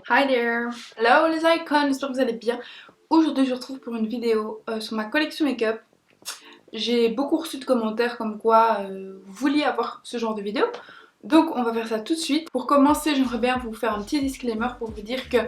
Hi there. Hello les icons, j'espère que vous allez bien. Aujourd'hui je vous retrouve pour une vidéo sur ma collection make-up. J'ai beaucoup reçu de commentaires comme quoi vous vouliez avoir ce genre de vidéo. Donc on va faire ça tout de suite. Pour commencer, j'aimerais bien vous faire un petit disclaimer pour vous dire que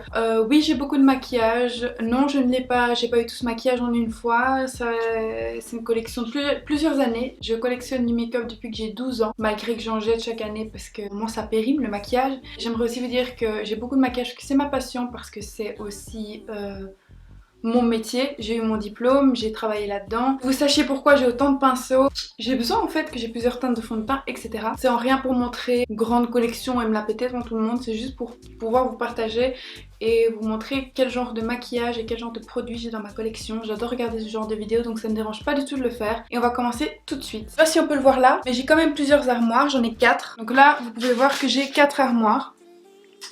oui, j'ai beaucoup de maquillage. Non, je ne l'ai pas, j'ai pas eu tout ce maquillage en une fois. C'est une collection de plusieurs années. Je collectionne du make-up depuis que j'ai 12 ans, malgré que j'en jette chaque année parce que moi ça périme le maquillage. J'aimerais aussi vous dire que j'ai beaucoup de maquillage, que c'est ma passion parce que c'est aussi mon métier, j'ai eu mon diplôme, j'ai travaillé là-dedans. Vous sachiez pourquoi j'ai autant de pinceaux. J'ai besoin en fait que j'ai plusieurs teintes de fond de teint, etc. C'est en rien pour montrer une grande collection et me la péter devant tout le monde, c'est juste pour pouvoir vous partager et vous montrer quel genre de maquillage et quel genre de produits j'ai dans ma collection. J'adore regarder ce genre de vidéos donc ça ne me dérange pas du tout de le faire. Et on va commencer tout de suite. Je sais pas si on peut le voir là, mais j'ai quand même plusieurs armoires, j'en ai 4. Donc là, vous pouvez voir que j'ai 4 armoires.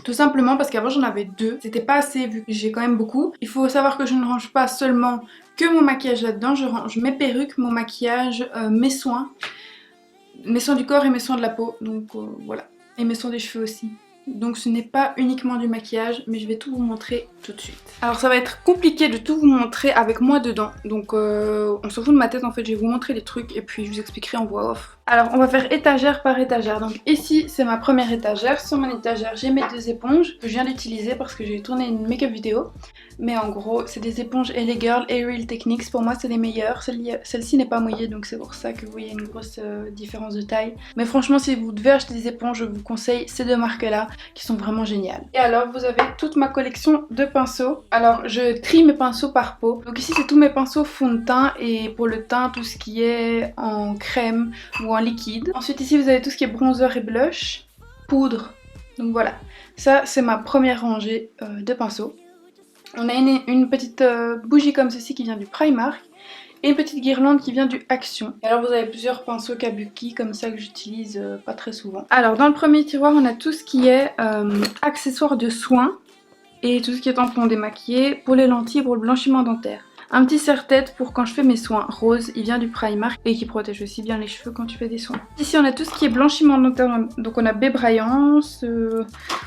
Tout simplement parce qu'avant j'en avais 2, c'était pas assez vu que j'ai quand même beaucoup. Il faut savoir que je ne range pas seulement que mon maquillage là-dedans, je range mes perruques, mon maquillage, mes soins du corps et mes soins de la peau, donc voilà. Et mes soins des cheveux aussi. Donc ce n'est pas uniquement du maquillage, mais je vais tout vous montrer tout de suite. Alors ça va être compliqué de tout vous montrer avec moi dedans, donc on se fout de ma tête en fait, je vais vous montrer les trucs et puis je vous expliquerai en voix off. Alors on va faire étagère par étagère, donc ici c'est ma première étagère, sur mon étagère j'ai mes 2 éponges que je viens d'utiliser parce que j'ai tourné une make-up vidéo. Mais en gros c'est des éponges LA Girl Aerial Techniques, pour moi c'est les meilleures, celle-ci n'est pas mouillée donc c'est pour ça que vous voyez une grosse différence de taille. Mais franchement si vous devez acheter des éponges je vous conseille ces 2 marques là qui sont vraiment géniales. Et alors vous avez toute ma collection de pinceaux. Alors je trie mes pinceaux par peau. Donc ici c'est tous mes pinceaux fond de teint et pour le teint tout ce qui est en crème ou en liquide. Ensuite ici vous avez tout ce qui est bronzer et blush, poudre. Donc voilà, ça c'est ma première rangée de pinceaux. On a une petite bougie comme ceci qui vient du Primark. Et une petite guirlande qui vient du Action. Et alors vous avez plusieurs pinceaux kabuki comme ça que j'utilise pas très souvent. Alors dans le premier tiroir on a tout ce qui est accessoires de soins et tout ce qui est tampon démaquillé pour les lentilles, pour le blanchiment dentaire. Un petit serre-tête pour quand je fais mes soins rose, il vient du Primark et qui protège aussi bien les cheveux quand tu fais des soins. Ici on a tout ce qui est blanchiment dentaire, donc on a Bébraillance,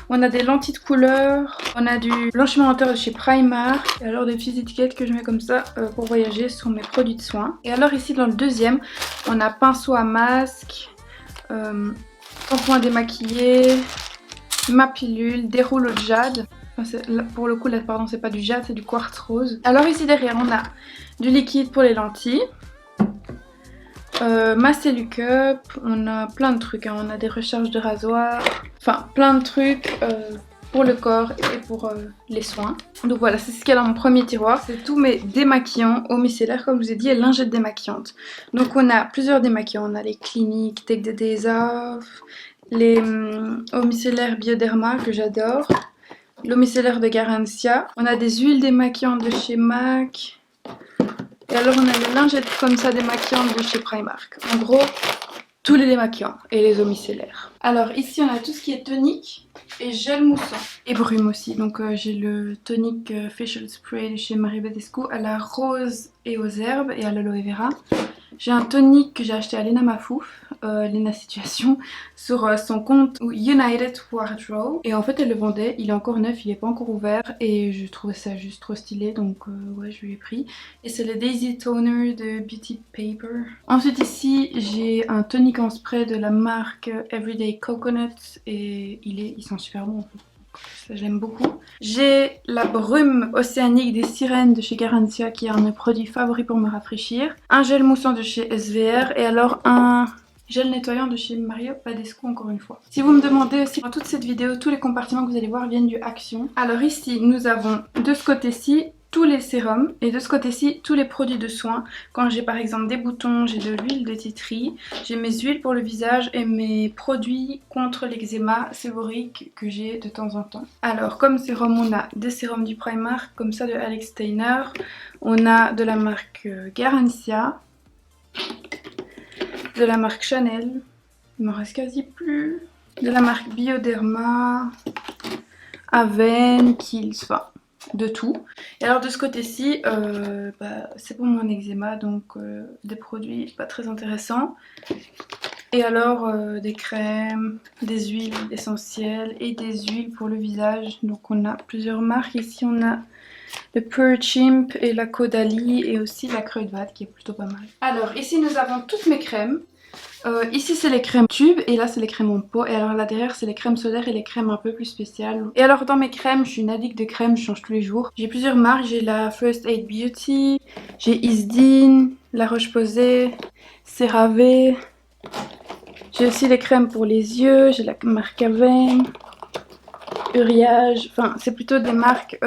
on a des lentilles de couleur, on a du blanchiment dentaire de chez Primark, et alors des petites étiquettes que je mets comme ça pour voyager sur mes produits de soins. Et alors ici dans le deuxième, on a pinceau à masque, tampon à démaquiller, ma pilule, des rouleaux de jade. Là, pour le coup là pardon c'est pas du jade, c'est du quartz rose. Alors ici derrière on a du liquide pour les lentilles, ma Cellucup, on a plein de trucs hein. On a des recharges de rasoir, enfin plein de trucs pour le corps et pour les soins. Donc voilà, c'est ce qu'il y a dans mon premier tiroir, c'est tous mes démaquillants eau micellaire comme je vous ai dit et lingettes démaquillantes. Donc on a plusieurs démaquillants, on a les Clinique, Take the Days Off, les eau micellaire Bioderma que j'adore, l'eau micellaire de Garancia, on a des huiles démaquillantes de chez MAC, et alors on a les lingettes comme ça démaquillantes de chez Primark. En gros, tous les démaquillants et les eaux micellaires. Alors ici on a tout ce qui est tonique et gel moussant et brume aussi. Donc j'ai le tonique facial spray de chez Marie Badescu à la rose et aux herbes et à l'aloe vera. J'ai un tonique que j'ai acheté à Lena Mafouf, Lena Situation, sur son compte United Wardrobe. Et en fait elle le vendait, il est encore neuf, il n'est pas encore ouvert et je trouvais ça juste trop stylé donc ouais je lui ai pris. Et c'est le Daisy Toner de Beauty Paper. Ensuite ici j'ai un tonique en spray de la marque Everyday Coconuts et ils sont super bons en fait. Ça j'aime beaucoup. J'ai la brume océanique des sirènes de chez Garancia qui est un de mes produits favoris pour me rafraîchir. Un gel moussant de chez SVR et alors un gel nettoyant de chez Mario Badescu encore une fois. Si vous me demandez aussi dans toute cette vidéo, tous les compartiments que vous allez voir viennent du Action. Alors ici nous avons de ce côté-ci tous les sérums et de ce côté-ci tous les produits de soins. Quand j'ai par exemple des boutons, j'ai de l'huile de tea tree, j'ai mes huiles pour le visage et mes produits contre l'eczéma sévorique que j'ai de temps en temps. Alors comme sérum on a des sérums du Primark comme ça de Alex Steiner, on a de la marque Garancia, de la marque Chanel, il m'en reste quasi plus, de la marque Bioderma, Aven, Kiehl's, enfin de tout. Et alors de ce côté-ci, c'est pour mon eczéma, donc des produits pas très intéressants. Et alors des crèmes, des huiles essentielles et des huiles pour le visage. Donc on a plusieurs marques. Ici on a le Pure Chimp et la Caudalie et aussi la Kruidvat qui est plutôt pas mal. Alors ici nous avons toutes mes crèmes. Ici c'est les crèmes tubes et là c'est les crèmes en pot. Et alors là derrière c'est les crèmes solaires et les crèmes un peu plus spéciales. Et alors dans mes crèmes, je suis une addict de crèmes, je change tous les jours. J'ai plusieurs marques, j'ai la First Aid Beauty, j'ai Isdin, La Roche-Posay, CeraVe. J'ai aussi les crèmes pour les yeux, j'ai la marque Avène, Uriage. Enfin c'est plutôt des marques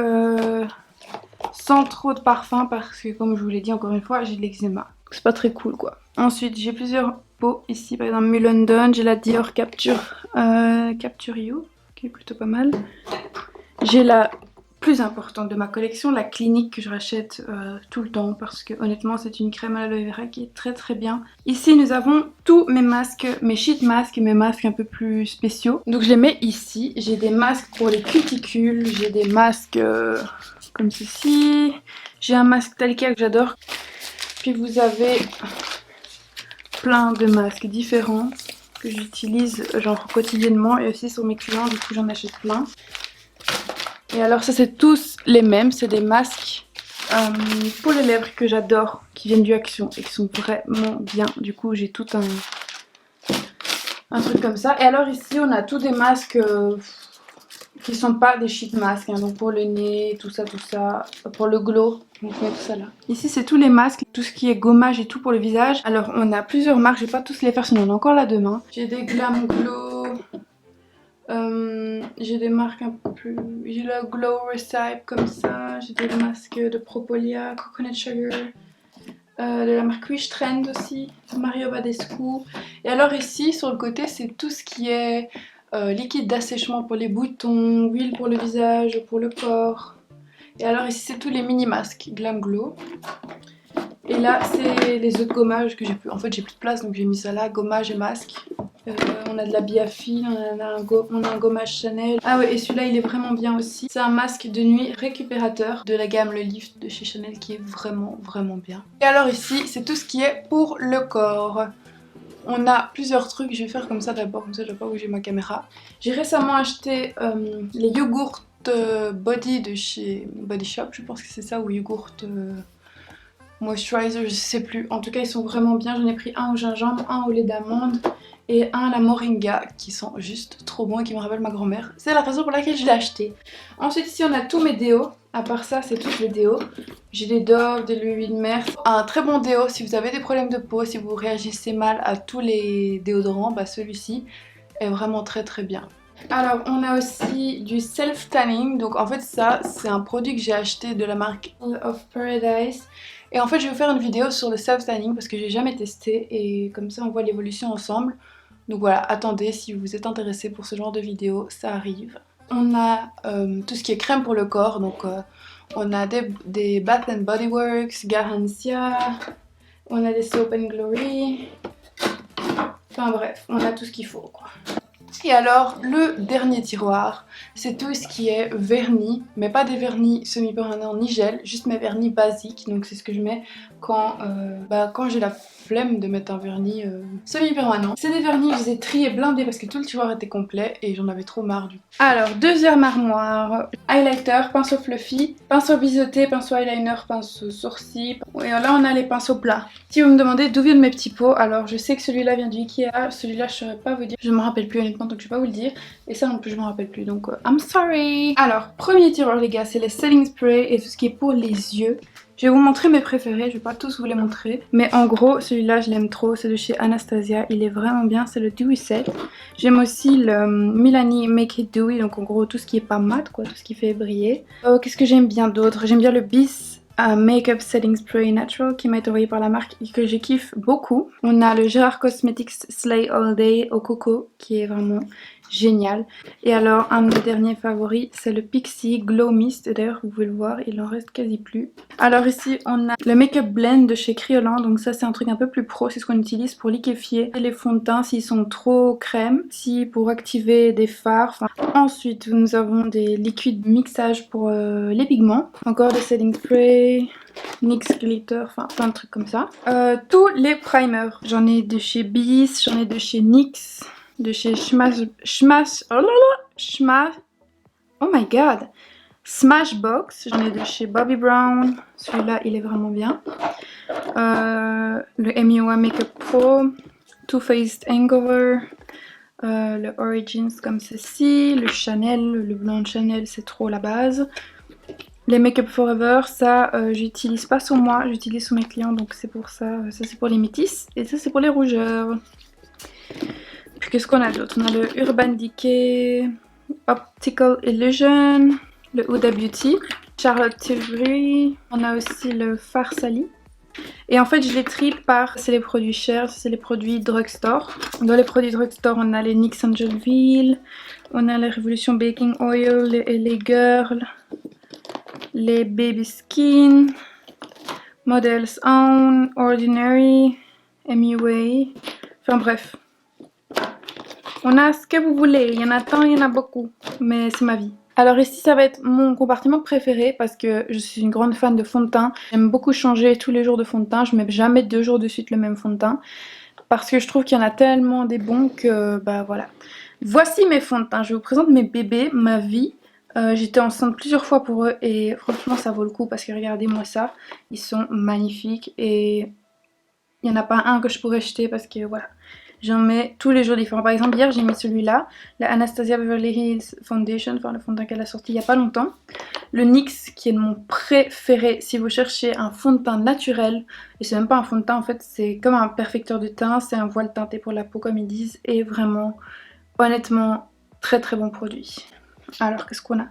sans trop de parfum parce que comme je vous l'ai dit encore une fois j'ai de l'eczéma. C'est pas très cool quoi. Ensuite j'ai plusieurs pots ici, par exemple London, j'ai la Dior Capture You qui est plutôt pas mal. J'ai la plus importante de ma collection, la Clinique que je rachète tout le temps parce que honnêtement c'est une crème à l'aloe vera qui est très très bien. Ici nous avons tous mes masques, mes sheet masks et mes masques un peu plus spéciaux. Donc je les mets ici. J'ai des masques pour les cuticules, j'ai des masques comme ceci. J'ai un masque Talika que j'adore. Puis vous avez plein de masques différents que j'utilise genre quotidiennement et aussi sur mes clients, du coup j'en achète plein. Et alors ça c'est tous les mêmes, c'est des masques pour les lèvres que j'adore, qui viennent du Action et qui sont vraiment bien. Du coup j'ai tout un truc comme ça. Et alors ici on a tous des masques qui sont pas des sheet masks, hein, donc pour le nez, tout ça, pour le glow, donc on met tout ça là. Ici c'est tous les masques, tout ce qui est gommage et tout pour le visage. Alors on a plusieurs marques, je vais pas tous les faire sinon on a encore là demain. J'ai des Glam Glow, j'ai des marques un peu plus... J'ai le Glow Recipe comme ça, j'ai des masques de Propolia, Coconut Sugar, de la marque Wish Trend aussi, Mario Badescu. Et alors ici sur le côté c'est tout ce qui est liquide d'assèchement pour les boutons, huile pour le visage, pour le corps. Et alors ici c'est tous les mini masques Glam Glow. Et là c'est les autres gommages que j'ai plus. En fait j'ai plus de place donc j'ai mis ça là, gommage et masque. On a de la Biafine, on a un gommage Chanel. Ah ouais et celui-là il est vraiment bien aussi. C'est un masque de nuit récupérateur de la gamme Le Lift de chez Chanel qui est vraiment vraiment bien. Et alors ici c'est tout ce qui est pour le corps. On a plusieurs trucs, je vais faire comme ça d'abord, comme ça je dois pas bouger ma caméra. J'ai récemment acheté les yogourts body de chez Body Shop, je pense que c'est ça, ou yogourt moisturizer, je sais plus. En tout cas ils sont vraiment bien, j'en ai pris un au gingembre, un au lait d'amande et un à la moringa qui sont juste trop bons et qui me rappellent ma grand-mère. C'est la raison pour laquelle je l'ai acheté. Ensuite ici on a tous mes déos. À part ça, c'est tous les déos. J'ai des Dove, des Louis de mer. Un très bon déo si vous avez des problèmes de peau, si vous réagissez mal à tous les déodorants, bah celui-ci est vraiment très très bien. Alors on a aussi du self tanning. Donc en fait ça c'est un produit que j'ai acheté de la marque of Paradise. Et en fait je vais vous faire une vidéo sur le self tanning parce que j'ai jamais testé et comme ça on voit l'évolution ensemble. Donc voilà, attendez si vous êtes intéressé pour ce genre de vidéo, ça arrive. On a tout ce qui est crème pour le corps, donc on a des Bath and Body Works, Garancia, on a des Soap and Glory, enfin bref, on a tout ce qu'il faut quoi. Et alors le dernier tiroir, c'est tout ce qui est vernis, mais pas des vernis semi-permanents ni gel, juste mes vernis basiques, donc c'est ce que je mets quand j'ai la flemme de mettre un vernis semi-permanent. C'est des vernis, je les ai triés blindés parce que tout le tiroir était complet et j'en avais trop marre du coup. Alors, deuxième armoire, highlighter, pinceau fluffy, pinceau biseauté, pinceau eyeliner, pinceau sourcil. Et là on a les pinceaux plats. Si vous me demandez d'où viennent mes petits pots, alors je sais que celui-là vient du Ikea, celui-là je saurais pas vous dire. Je me rappelle plus honnêtement donc je vais pas vous le dire. Et ça non plus je me rappelle plus donc I'm sorry. Alors, premier tiroir les gars, c'est les setting spray et tout ce qui est pour les yeux. Je vais vous montrer mes préférés, je vais pas tous vous les montrer. Mais en gros, celui-là je l'aime trop, c'est de chez Anastasia, il est vraiment bien, c'est le Dewy Set. J'aime aussi le Milani Make It Dewy, donc en gros tout ce qui est pas mat quoi, tout ce qui fait briller. Qu'est-ce que j'aime bien d'autre? J'aime bien le Bis Makeup Setting Spray Natural qui m'a été envoyé par la marque et que je kiffe beaucoup. On a le Gerard Cosmetics Slay All Day au coco qui est vraiment génial. Et alors un de mes derniers favoris, c'est le Pixi Glow Mist. Et d'ailleurs vous pouvez le voir, il en reste quasi plus. Alors ici on a le Make Up Blend de chez Kryolan. Donc ça c'est un truc un peu plus pro, c'est ce qu'on utilise pour liquéfier les fonds de teint s'ils sont trop crème. Ici pour activer des fards. Ensuite nous avons des liquides mixage pour les pigments. Encore des setting spray, NYX glitter, enfin plein de trucs comme ça. Tous les primers, j'en ai de chez Bis, j'en ai de chez NYX, de chez oh my god, Smashbox, j'en ai de chez Bobbi Brown, celui-là il est vraiment bien. Le MUA Makeup Pro, Too Faced Hangover, le Origins comme ceci, le Chanel, le blanc de Chanel c'est trop la base. Les Make Up Forever, ça j'utilise pas sur moi, j'utilise sur mes clients, donc c'est pour ça. Ça c'est pour les métisses et ça c'est pour les rougeurs. Puis qu'est-ce qu'on a d'autre? On a le Urban Decay Optical Illusion, le Huda Beauty, Charlotte Tilbury, on a aussi le Farsali. Et en fait je les trie par, c'est les produits chers, c'est les produits drugstore. Dans les produits drugstore on a les NYX Angelville, on a les Révolution Baking Oil, les LA Girl, les Baby Skin, Models Own, Ordinary, MUA, enfin bref. On a ce que vous voulez, il y en a tant, il y en a beaucoup, mais c'est ma vie. Alors ici ça va être mon compartiment préféré parce que je suis une grande fan de fond de teint. J'aime beaucoup changer tous les jours de fond de teint, je mets jamais 2 jours de suite le même fond de teint. Parce que je trouve qu'il y en a tellement des bons que bah voilà. Voici mes fonds de teint, je vous présente mes bébés, ma vie. J'étais enceinte plusieurs fois pour eux et franchement ça vaut le coup parce que regardez-moi ça. Ils sont magnifiques et il n'y en a pas un que je pourrais jeter parce que voilà. J'en mets tous les jours différents. Par exemple hier j'ai mis celui-là, la Anastasia Beverly Hills Foundation, enfin le fond de teint qu'elle a sorti il n'y a pas longtemps. Le NYX qui est mon préféré si vous cherchez un fond de teint naturel. Et c'est même pas un fond de teint en fait, c'est comme un perfecteur de teint, c'est un voile teinté pour la peau comme ils disent. Et vraiment, honnêtement, très très bon produit. Alors qu'est-ce qu'on a?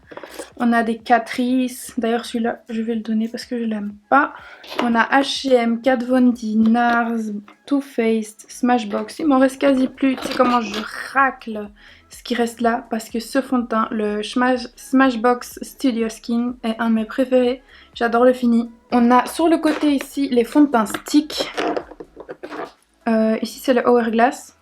On a des Catrice, d'ailleurs celui-là je vais le donner parce que je l'aime pas. On a H&M, Kat Von D, NARS, Too Faced, Smashbox. Il m'en reste quasi plus, tu sais comment je racle ce qui reste là parce que ce fond de teint, le Smashbox Studio Skin est un de mes préférés. J'adore le fini. On a sur le côté ici les fonds de teint stick. Ici c'est le Hourglass.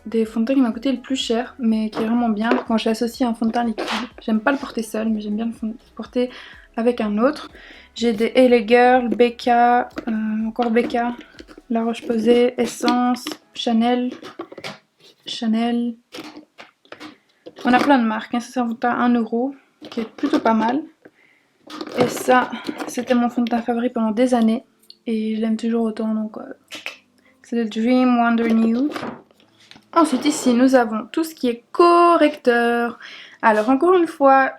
Des fonds de teint qui m'a coûté le plus cher mais qui est vraiment bien quand je l'associe à un fond de teint liquide. J'aime pas le porter seul mais j'aime bien le porter avec un autre. J'ai des LA Girl, Becca, encore Becca, La Roche-Posay, Essence, Chanel. On a plein de marques, hein. Ça c'est un fond de teint à 1 € qui est plutôt pas mal. Et ça c'était mon fond de teint favori pendant des années et je l'aime toujours autant donc c'est le Dream Wonder Nude. Ensuite ici nous avons tout ce qui est correcteur. Alors encore une fois,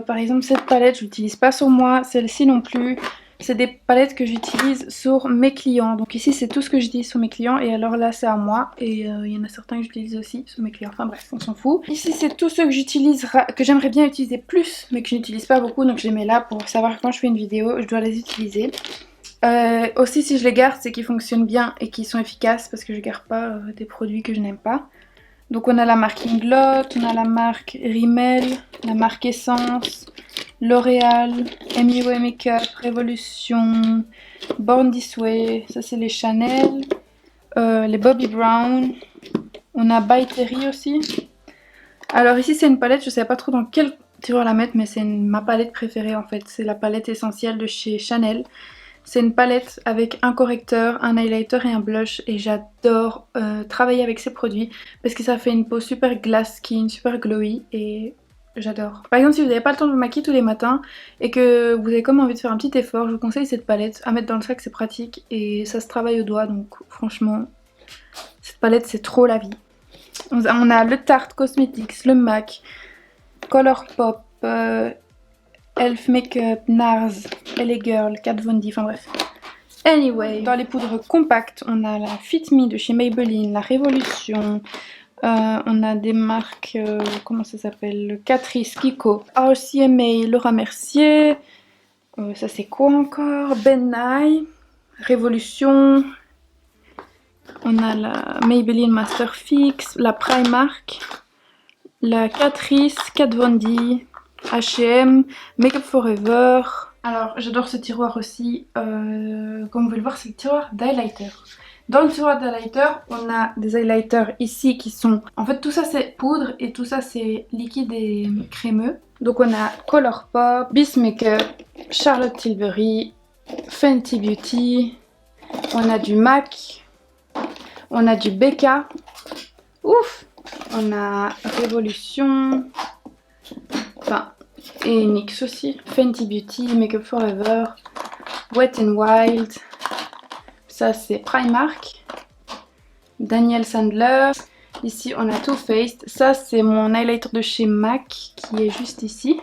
par exemple cette palette je l'utilise pas sur moi, celle-ci non plus. C'est des palettes que j'utilise sur mes clients. Donc ici c'est tout ce que j'utilise sur mes clients et alors là c'est à moi. Et il y en a certains que j'utilise aussi sur mes clients. Enfin bref, on s'en fout. Ici c'est tout ce que j'utilise, que j'aimerais bien utiliser plus mais que je n'utilise pas beaucoup. Donc je les mets là pour savoir quand je fais une vidéo, je dois les utiliser. Aussi si je les garde c'est qu'ils fonctionnent bien et qu'ils sont efficaces parce que je garde pas des produits que je n'aime pas. Donc on a la marque Inglot, on a la marque Rimmel, la marque Essence, L'Oréal, MUA Makeup, Révolution, Born This Way, ça c'est les Chanel, les Bobbi Brown, on a By Terry aussi. Alors ici c'est une palette, je sais pas trop dans quelle tireur la mettre mais c'est ma palette préférée en fait, c'est la palette essentielle de chez Chanel. C'est une palette avec un correcteur, un highlighter et un blush et j'adore travailler avec ces produits parce que ça fait une peau super glass skin, super glowy et j'adore. Par exemple si vous n'avez pas le temps de vous maquiller tous les matins et que vous avez comme envie de faire un petit effort, je vous conseille cette palette. À mettre dans le sac c'est pratique et ça se travaille au doigt donc franchement cette palette c'est trop la vie. On a le Tarte Cosmetics, le MAC, Colourpop, Elf Makeup, NARS, LA Girl, Kat Von D, enfin bref. Anyway, dans les poudres compactes, on a la Fit Me de chez Maybelline, la Révolution. On a des marques, comment ça s'appelle, le Catrice, Kiko, RCMA, Laura Mercier. Ça c'est quoi encore? Ben Nye, Révolution. On a la Maybelline Master Fix, la Primark. la Catrice, Kat Von D, H&M, Makeup Forever. Alors j'adore ce tiroir aussi, comme vous pouvez le voir c'est le tiroir d'highlighter. Dans le tiroir d'highlighter on a des highlighters ici qui sont, en fait tout ça c'est poudre et tout ça c'est liquide et crémeux. Donc on a Colourpop, Bis Makeup, Charlotte Tilbury, Fenty Beauty, on a du MAC, on a du BK, ouf, on a Révolution, enfin, et NYX aussi, Fenty Beauty, Makeup Forever, Wet n Wild, ça c'est Primark, Daniel Sandler, ici on a Too Faced, ça c'est mon highlighter de chez MAC qui est juste ici,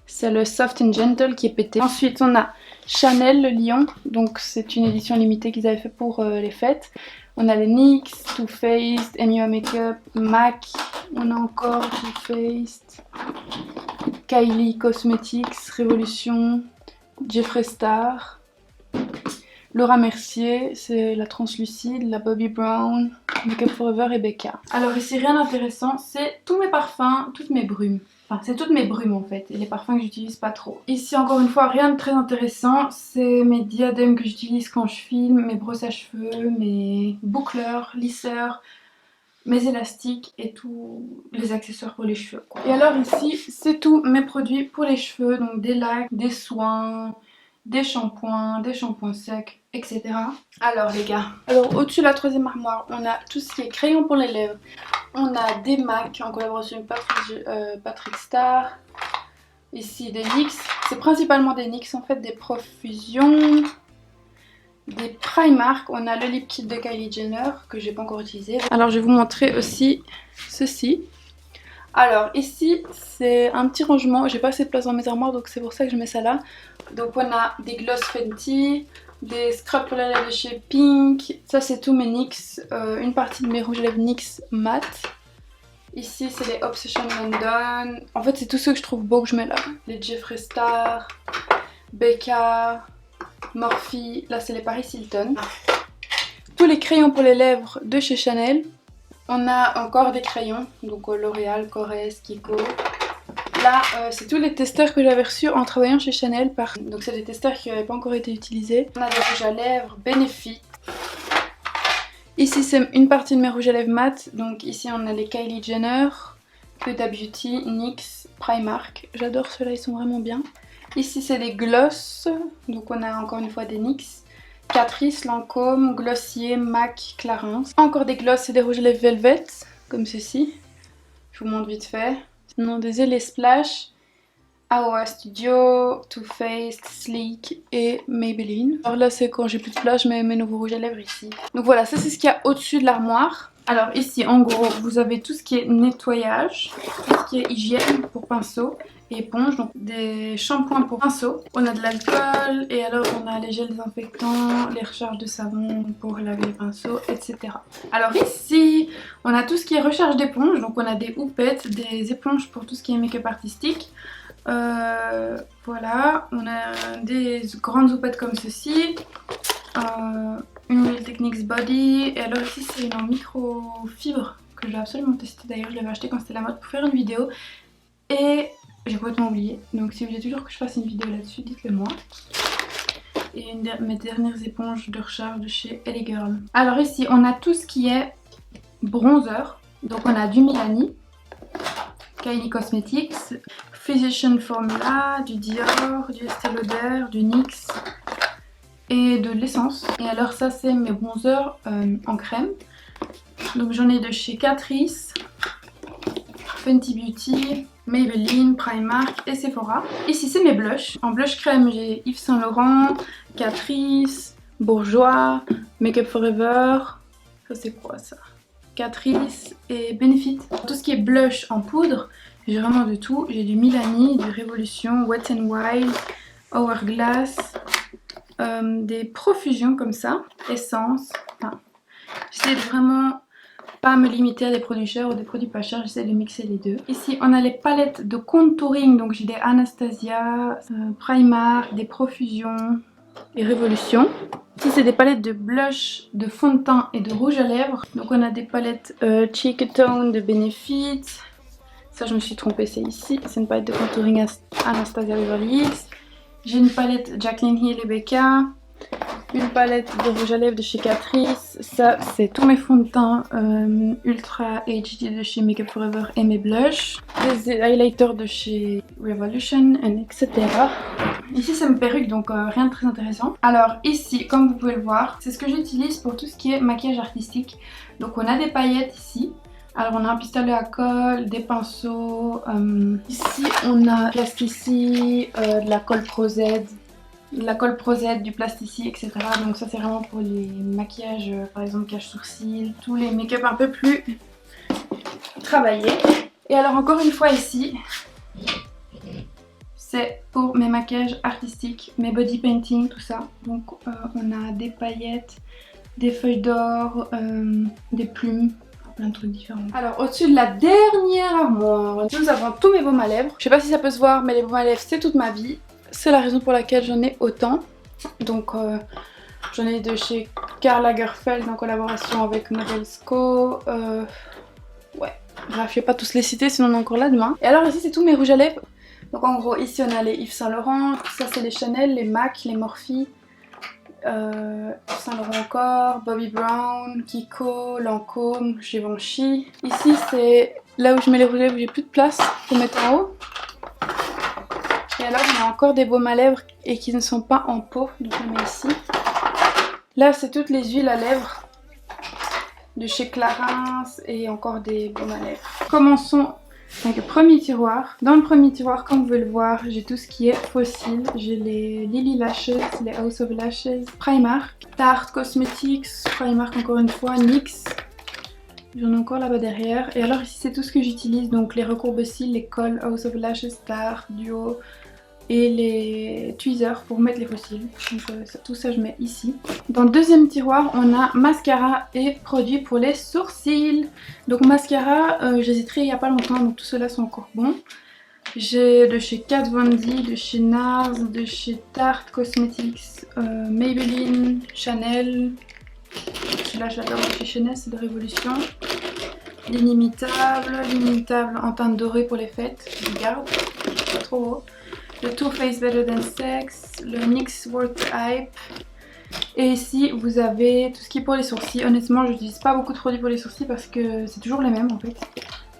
c'est le Soft and Gentle qui est pété. Ensuite on a Chanel le lion, donc c'est une édition limitée qu'ils avaient fait pour les fêtes. On a les NYX, Too Faced, MUA Makeup, MAC, on a encore Too Faced, Kylie Cosmetics, Révolution, Jeffree Star, Laura Mercier, c'est la translucide, la Bobbi Brown, Makeup Forever et BK. Alors ici rien d'intéressant, c'est tous mes parfums, toutes mes brumes. Enfin c'est toutes mes brumes en fait, et les parfums que j'utilise pas trop. Ici encore une fois rien de très intéressant, c'est mes diadèmes que j'utilise quand je filme, mes brosses à cheveux, mes boucleurs, lisseurs, mes élastiques et tous les accessoires pour les cheveux quoi. Et alors ici c'est tous mes produits pour les cheveux, donc des lacs, des soins, des shampoings secs, etc. Alors les gars, alors au-dessus de la troisième armoire on a tout ce qui est crayon pour les lèvres. On a des MAC en collaboration avec Patrick Star. Ici des NYX, c'est principalement des NYX en fait, des Profusion, des Primark. On a le lip kit de Kylie Jenner que j'ai pas encore utilisé. Alors je vais vous montrer aussi ceci. Alors ici c'est un petit rangement, j'ai pas assez de place dans mes armoires donc c'est pour ça que je mets ça là. Donc on a des gloss Fenty, des scrubs pour la lèvres de chez Pink, ça c'est tous mes NYX, une partie de mes rouges à lèvres NYX mat. Ici c'est les Obsession London, en fait c'est tous ceux que je trouve beaux que je mets là. Les Jeffree Star, BK, Morphe, là c'est les Paris Hilton. Tous les crayons pour les lèvres de chez Chanel. On a encore des crayons, donc L'Oréal, Corrèze, Kiko. Là, c'est tous les testeurs que j'avais reçus en travaillant chez Chanel. Donc c'est des testeurs qui n'avaient pas encore été utilisés. On a des rouges à lèvres, Benefit. Ici c'est une partie de mes rouges à lèvres mat. Donc ici on a les Kylie Jenner, Huda Beauty, NYX, Primark. J'adore ceux-là, ils sont vraiment bien. Ici c'est des gloss, donc on a encore une fois des NYX. Catrice, Lancôme, Glossier, MAC, Clarins. Encore des gloss et des rouges à lèvres Velvet, comme ceci. Je vous montre vite fait. Sinon des LA Splash, Aoa Studio, Too Faced, Sleek et Maybelline. Alors là c'est quand j'ai plus de place, je mets mes nouveaux rouges à lèvres ici. Donc voilà, ça c'est ce qu'il y a au-dessus de l'armoire. Alors ici en gros vous avez tout ce qui est nettoyage, tout ce qui est hygiène pour pinceau et éponge, donc des shampoings pour pinceau. On a de l'alcool et alors on a les gels désinfectants, les recharges de savon pour laver les pinceaux, etc. Alors ici on a tout ce qui est recharge d'éponge, donc on a des houpettes, des éponges pour tout ce qui est make-up artistique. Voilà, on a des grandes houpettes comme ceci, une huile Techniques Body, et alors ici c'est une en microfibre que je vais absolument tester, d'ailleurs je l'avais acheté quand c'était la mode pour faire une vidéo et j'ai complètement oublié, donc si vous voulez toujours que je fasse une vidéo là-dessus dites-le moi. Et mes dernières éponges de recharge de chez Ellie Girl. Alors ici on a tout ce qui est bronzer, donc on a du Milani, Kylie Cosmetics, Physician Formula, du Dior, du Estée Lauder, du NYX et de l'essence. Et alors ça c'est mes bronzers en crème. Donc j'en ai de chez Catrice, Fenty Beauty, Maybelline, Primark et Sephora. Ici c'est mes blushs. En blush crème j'ai Yves Saint Laurent, Catrice, Bourjois, Makeup Forever. Ça c'est quoi ça? Catrice et Benefit. Tout ce qui est blush en poudre, j'ai vraiment de tout. J'ai du Milani, du Révolution, Wet n Wild, Hourglass, des profusions comme ça, essence. Enfin, j'essaie de vraiment pas me limiter à des produits chers ou des produits pas chers, j'essaie de mixer les deux. Ici on a les palettes de contouring, donc j'ai des Anastasia, Primark, des profusions et Révolution. Ici c'est des palettes de blush, de fond de teint et de rouge à lèvres. Donc on a des palettes Cheek Tone de Benefit. Ça je me suis trompée, c'est ici. C'est une palette de contouring Anastasia Beverly Hills. J'ai une palette Jaclyn Hill et Becca. Une palette de rouge à lèvres de chez Catrice. Ça c'est tous mes fonds de teint Ultra HD de chez Make Up For Ever et mes blushs. Des highlighters de chez Revolution, etc. Ici c'est mes perruques, donc rien de très intéressant. Alors ici, comme vous pouvez le voir, c'est ce que j'utilise pour tout ce qui est maquillage artistique. Donc on a des paillettes ici. Alors on a un pistolet à colle, des pinceaux. Ici on a Plastici, de la colle Pro Z. La colle Pro Z, du Plastici, etc. Donc ça c'est vraiment pour les maquillages, par exemple cache sourcils, tous les make-up un peu plus travaillés. Et alors encore une fois ici, c'est pour mes maquillages artistiques, mes body painting, tout ça. Donc on a des paillettes, des feuilles d'or, des plumes, plein de trucs différents. Alors au-dessus de la dernière armoire, nous avons tous mes baumes à lèvres. Je sais pas si ça peut se voir, mais les baumes à lèvres c'est toute ma vie. C'est la raison pour laquelle j'en ai autant. Donc j'en ai de chez Karl Lagerfeld en collaboration avec Modelsco. Ouais, bref, je vais pas tous les citer sinon on est encore là demain. Et alors ici c'est tous mes rouges à lèvres. Donc en gros ici on a les Yves Saint Laurent, ça c'est les Chanel, les MAC, les Morphe, Saint Laurent encore, Bobbi Brown, Kiko, Lancôme, Givenchy. Ici c'est là où je mets les rouges à lèvres où j'ai plus de place pour mettre en haut. Et alors on a encore des baumes à lèvres et qui ne sont pas en pot, donc je les mets ici. Là c'est toutes les huiles à lèvres de chez Clarins et encore des baumes à lèvres. Commençons avec le premier tiroir. Dans le premier tiroir, comme vous pouvez le voir, j'ai tout ce qui est fossile. J'ai les Lily Lashes, les House of Lashes, Primark, Tarte Cosmetics, Primark encore une fois, NYX. J'en ai encore là-bas derrière. Et alors ici c'est tout ce que j'utilise, donc les recourbe cils, les cols House of Lashes, Tarte, Duo et les tweezers pour mettre les fossiles. Donc tout ça je mets ici. Dans le deuxième tiroir on a mascara et produits pour les sourcils. Donc mascara, j'ai trié il n'y a pas longtemps, donc tous ceux-là sont encore bons. J'ai de chez Kat Von D, de chez NARS, de chez Tarte Cosmetics, Maybelline, Chanel. Celui-là je l'adore, de chez Chanel, c'est de Révolution. L'inimitable en teinte dorée pour les fêtes, je garde, c'est pas trop beau. Le Too Faced Better Than Sex, le NYX Worth Hype. Et ici vous avez tout ce qui est pour les sourcils. Honnêtement je n'utilise pas beaucoup de produits pour les sourcils parce que c'est toujours les mêmes en fait.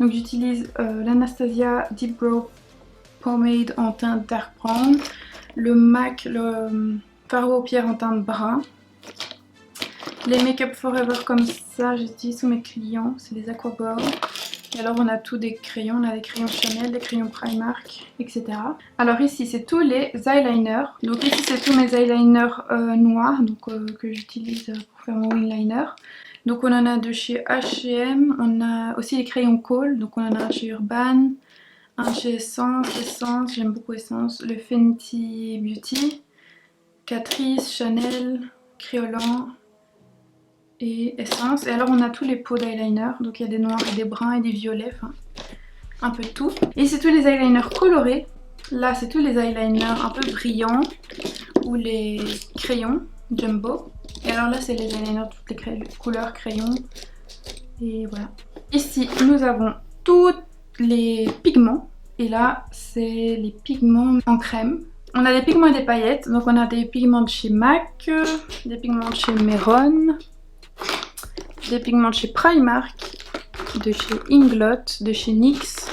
Donc j'utilise l'Anastasia Deep Brow Pomade en teinte Dark Brown. Le MAC, le fard à paupières en teinte brun. Les Make Up For Ever comme ça j'utilise sous mes clients, c'est des Aqua Brow. Et alors on a tous des crayons, on a des crayons Chanel, des crayons Primark, etc. Alors ici c'est tous les eyeliners. Donc ici c'est tous mes eyeliners noirs donc, que j'utilise pour faire mon wing liner. Donc on en a de chez H&M, on a aussi les crayons Kohl, donc on en a un chez Urban, un chez Essence, j'aime beaucoup Essence, le Fenty Beauty, Catrice, Chanel, Créolan et Essence. Et alors on a tous les pots d'eyeliner, donc il y a des noirs et des bruns et des violets, enfin un peu de tout. Et c'est tous les eyeliners colorés. Là c'est tous les eyeliners un peu brillants ou les crayons Jumbo. Et alors là c'est les eyeliners de toutes les couleurs crayons. Et voilà. Ici nous avons tous les pigments. Et là c'est les pigments en crème. On a des pigments et des paillettes. Donc on a des pigments de chez MAC, des pigments de chez Meron, des pigments de chez Primark, de chez Inglot, de chez NYX.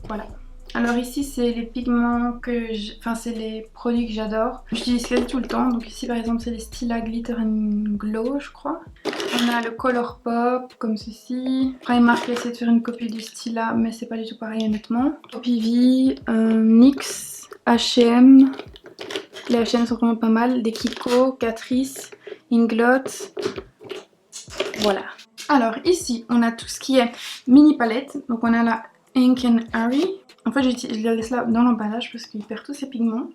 Voilà. Alors ici c'est les pigments que c'est les produits que j'adore. J'utilise quasi tout le temps. Donc ici par exemple c'est les Stila Glitter and Glow je crois. On a le Color Pop comme ceci. Primark a essayé de faire une copie du Stila mais c'est pas du tout pareil honnêtement. OPV, NYX, H&M. Les H&M sont vraiment pas mal. Des Kiko, Catrice, Inglot. Voilà. Alors ici on a tout ce qui est mini palette. Donc on a la Ink and Harry. En fait je la laisse là dans l'emballage parce qu'il perd tous ses pigments.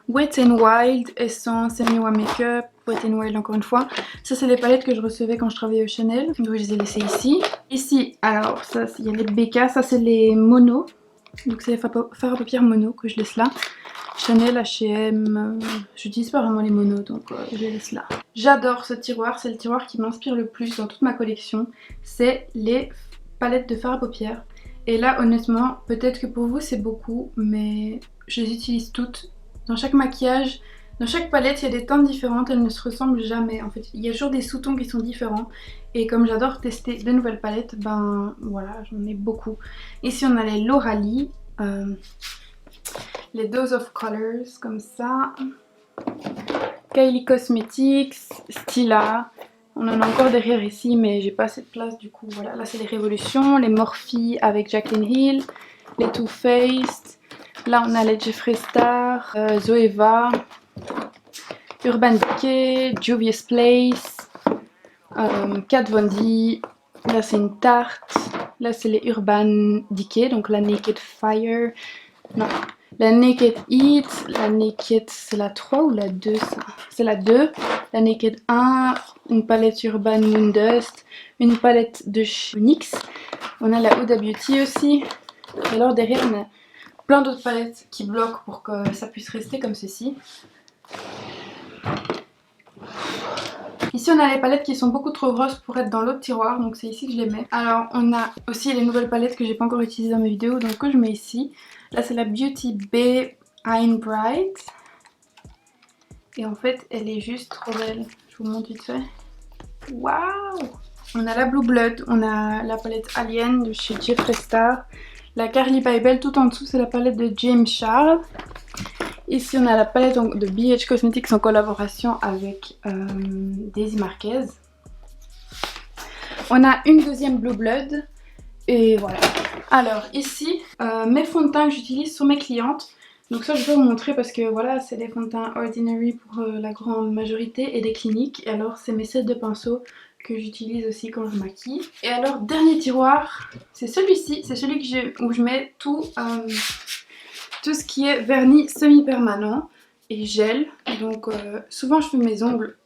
Wet n Wild, Essence, Miwa Makeup, Wet n Wild encore une fois. Ça c'est les palettes que je recevais quand je travaillais au Chanel. Donc je les ai laissées ici. Ici alors ça il y a les BK, ça c'est les mono. Donc c'est les fards à paupières mono que je laisse là. Chanel, H&M, j'utilise pas vraiment les monos donc je les laisse là. J'adore ce tiroir, c'est le tiroir qui m'inspire le plus dans toute ma collection. C'est les palettes de fard à paupières. Et là honnêtement, peut-être que pour vous c'est beaucoup, mais je les utilise toutes. Dans chaque maquillage, dans chaque palette, il y a des teintes différentes, elles ne se ressemblent jamais. En fait, il y a toujours des sous-tons qui sont différents. Et comme j'adore tester de nouvelles palettes, ben voilà, j'en ai beaucoup. Ici on a les Lauralie, les Dose of Colors, comme ça. Kylie Cosmetics, Stila. On en a encore derrière ici, mais j'ai pas assez de place, du coup voilà. Là c'est les Révolutions, les Morphe avec Jaclyn Hill, les Too Faced. Là on a les Jeffree Star, Zoeva, Urban Decay, Juvia's Place, Kat Von D. Là c'est une Tarte. Là c'est les Urban Decay, donc la Naked Fire. Non, la Naked Heat, la Naked, c'est la 3 ou la 2 ça? C'est la 2, la Naked 1, une palette Urban Moondust, une palette de chez NYX. On a la Huda Beauty aussi. Et alors derrière on a plein d'autres palettes qui bloquent pour que ça puisse rester comme ceci. Ici on a les palettes qui sont beaucoup trop grosses pour être dans l'autre tiroir, donc c'est ici que je les mets. Alors on a aussi les nouvelles palettes que j'ai pas encore utilisées dans mes vidéos, donc que je mets ici. Là c'est la Beauty Bay Ein Bright. Et en fait elle est juste trop belle. Je vous montre vite fait. Waouh! On a la Blue Blood, on a la palette Alien de chez Jeffree Star. La Carly Bybel, tout en dessous c'est la palette de James Charles. Ici on a la palette de BH Cosmetics en collaboration avec Daisy Marquez. On a une deuxième Blue Blood. Et voilà. Alors ici, mes fonds de teint que j'utilise sur mes clientes. Donc ça je vais vous montrer parce que voilà, c'est des fonds de teint Ordinary pour la grande majorité et des cliniques. Et alors c'est mes sets de pinceaux que j'utilise aussi quand je maquille. Et alors dernier tiroir, c'est celui-ci. C'est celui où je mets tout ce qui est vernis semi-permanent et gel. Donc souvent je fais mes ongles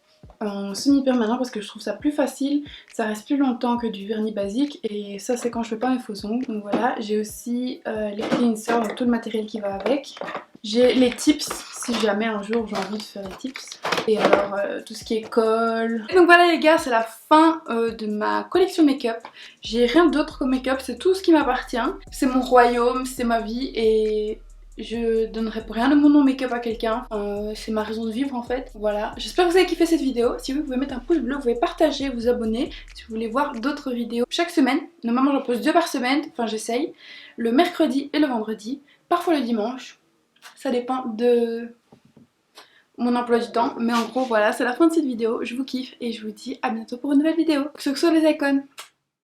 en semi-permanent parce que je trouve ça plus facile, ça reste plus longtemps que du vernis basique et ça c'est quand je fais pas mes faux ongles. Donc voilà, j'ai aussi les cleansers, donc tout le matériel qui va avec. J'ai les tips si jamais un jour j'ai envie de faire les tips. Et alors tout ce qui est colle. Et donc voilà les gars, c'est la fin de ma collection make-up. J'ai rien d'autre comme make-up, c'est tout ce qui m'appartient. C'est mon royaume, c'est ma vie et je donnerai pour rien de mon nom make-up à quelqu'un, c'est ma raison de vivre en fait. Voilà, j'espère que vous avez kiffé cette vidéo. Si vous pouvez mettre un pouce bleu, vous pouvez partager, vous abonner si vous voulez voir d'autres vidéos chaque semaine. Normalement j'en poste 2 par semaine, enfin j'essaye, le mercredi et le vendredi, parfois le dimanche, ça dépend de mon emploi du temps. Mais en gros voilà, c'est la fin de cette vidéo, je vous kiffe et je vous dis à bientôt pour une nouvelle vidéo. Sur ce les icônes.